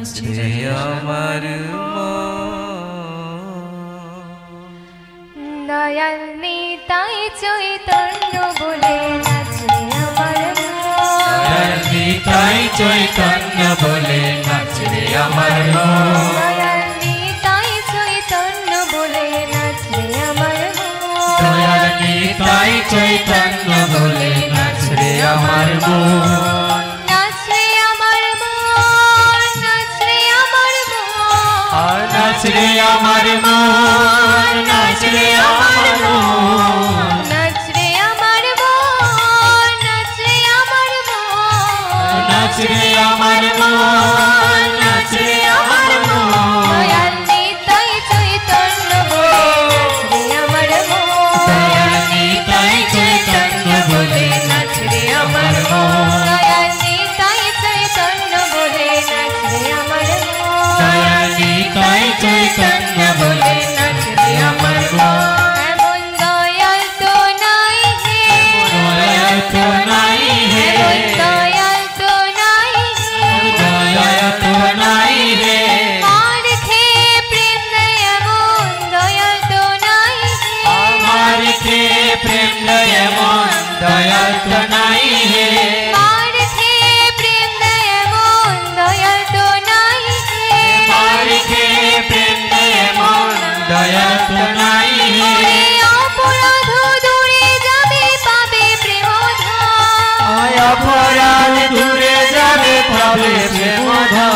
নাচে আমার দয়াল নিতাই চৈতন্য বলে নাচে আমার দয়াল নিতাই চৈতন্য বলে নাচে আমার দয়াল নিতাই চৈতন্য বলে নাচে আমার দয়াল নিতাই চৈতন্য বলে নাচে আমার নাচে আমার মন নাচে আমার মন আর নাচে আমার নাচে আমার নাচে আমার মন নাচে আমার মন নাচে আমার নাচে আমার দয়াল নিতাই চৈতন্য বলে নাচে আমার দয়াল নিতাই চৈতন্য বলে নাচে আমার দয়াল নিতাই চৈতন্য বলে নাচে আমার দয়াল নিতাই চৈতন্য বলে নাচে আমার এমন দয়াল তো নাই হে দয়াল তো নাই হে এমন দয়াল তো নাই হে দয়াল তো নাই হে মার খেয়ে প্রেম দেয় এমন দয়াল তো নাই হে আমার কে প্রেম দেয় এমন দয়াল তো নাই হে মার খেয়ে প্রেম দেয় এমন দয়াল তো নাই হে আমার কে প্রেম দেয় এমন দয়াল তো নাই হে ওরে অপরাধ দূরে যাবে পাবে প্রেমধাম আয় অপরাধ দূরে যাবে পাবে প্রেমধাম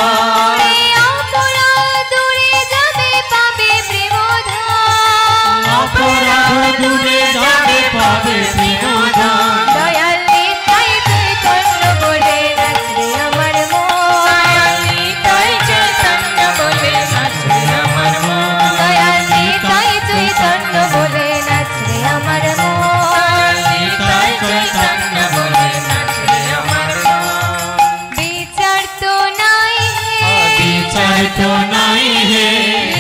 ওরে অপরাধ দূরে যাবে পাবে প্রেমধাম অপরাধ দূরে যাবে পাবে প্রেমধাম দয়াল নিতাই চৈতন্য বলে নাচে আমার দয়াল নিতাই চৈতন্য বলে নাচে আমার দয়াল নিতাই চৈতন্য বলে নাচে আমার দয়াল নিতাই চৈতন্য বলে নাচে আমার বিচার তো নাই হে বিচার তো নাই হে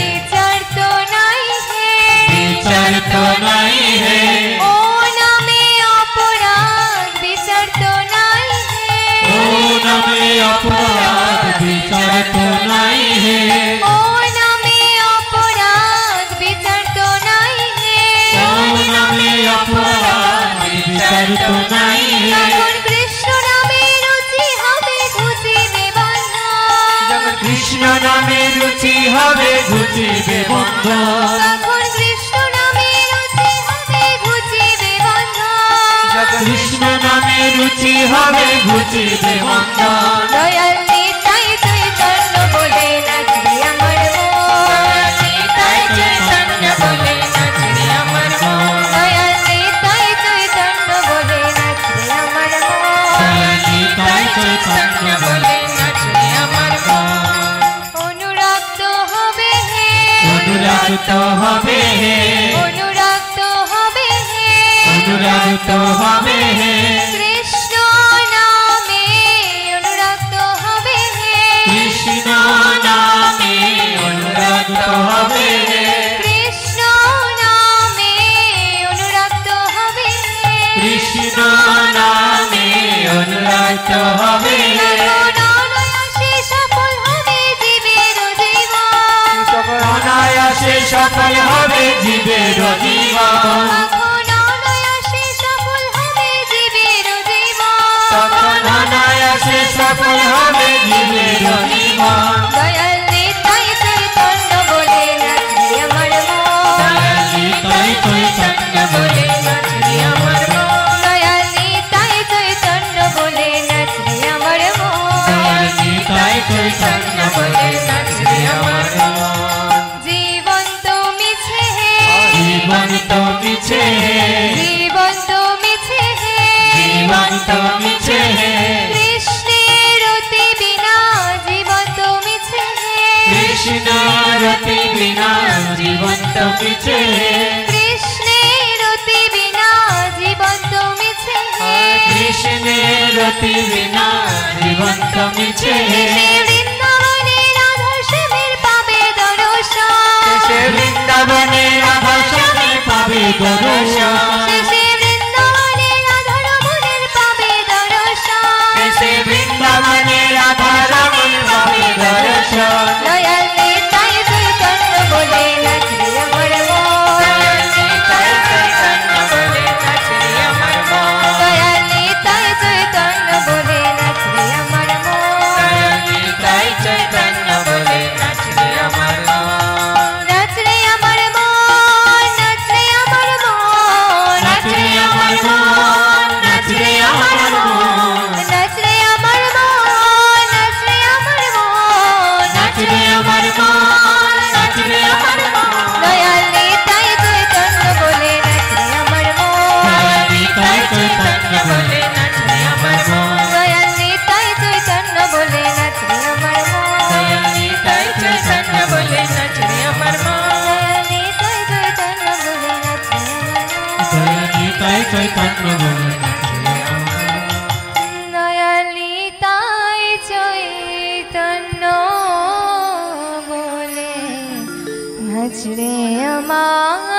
বিচার তো নাই হে বিচার তো নাই হে ও নামে অপরাধ বিচার তো নাই হে ও নামে অপরাধ বিচার তো নাই হে ও নামে অপরাধ বিচার তো নাই হে ও নামে অপরাধ বিচার তো নাই হে তখন কৃষ্ণ নামে রুচি হবে ঘুচিবে বন্ধন কৃষ্ণ নামে রুচি হবে ঘুচিবে বন্ধন তখন কৃষ্ণ নামে রুচি হবে ঘুচিবে বন্ধন কৃষ্ণ নামে রুচি হবে ঘুচিবে বন্ধন দয়াল নিতাই চৈতন্য বলে নাচে আমার দয়াল নিতাই চৈতন্য বলে নাচে আমার দয়াল নিতাই চৈতন্য বলে নাচে আমার দয়াল নিতাই চৈতন্য বলে নাচে আমার অনুরক্ত হবে হে অনুরাগিত হবে হে অনুরক্ত হবে হে অনুরাগিত হবে হে কৃষ্ণ নামে অনুরক্ত হবে হে কৃষ্ণ নামে অনুরাগিত হবে হে কৃষ্ণ নামে অনুরক্ত হবে হে কৃষ্ণ নামে অনুরাগিত হবে হে তখন অনায়াসে সফল হবে জীবের জীবন অনায়াসে সফল হবে জীবের জীবন তখন অনায়াসে সফল হবে জীবের জীবন তখন অনায়াসে সফল হবে জীবের জীবন দয়াল নিতাই চৈতন্য বলে নাচে আমার দয়াল নিতাই চৈতন্য বলে নাচে আমার দয়াল নিতাই চৈতন্য বলে নাচে আমার দয়াল নিতাই চৈতন্য বলে নাচে আমার জীবন তো মিছে হে জীবন তো মিছে হে জীবন তো মিছে হে জীবন তো মিছে হে কৃষ্ণের অতি বিনা জীবন তো মিছে হে কৃষ্ণ রতি বিনা জীবন তো মিছে হে কৃষ্ণের অতি বিনা জীবন তো মিছে হে কৃষ্ণের রতি বিনা জীবন তো মিছে হে বৃন্দাবনে রাধা শ্যামের পাবে দর্শন সে বৃন্দাবনে রাধা শ্যামে পাবে দর্শন শেষে বৃন্দাবনে রাধা রমণের পাবে দর্শন সে বৃন্দাবনে রাধা রমণ পাবে দর্শন নাচরে আমার মন, নাচরে আমার মন। দয়াল নিতাই চৈতন্য বলে নাচরে আমার মন, দয়াল নিতাই চৈতন্য বলে নাচরে আমার মন। দয়াল নিতাই চৈতন্য বলে নাচরে আমার মন, দয়াল নিতাই চৈতন্য বলে নাচরে আমার মন। দয়াল নিতাই চৈতন্য বলে নাচরে আমার মন, দয়াল নিতাই চৈতন্য বলে নাচরে আমার মন। দয়াল নিতাই চৈতন্য বলে নাচরে আমার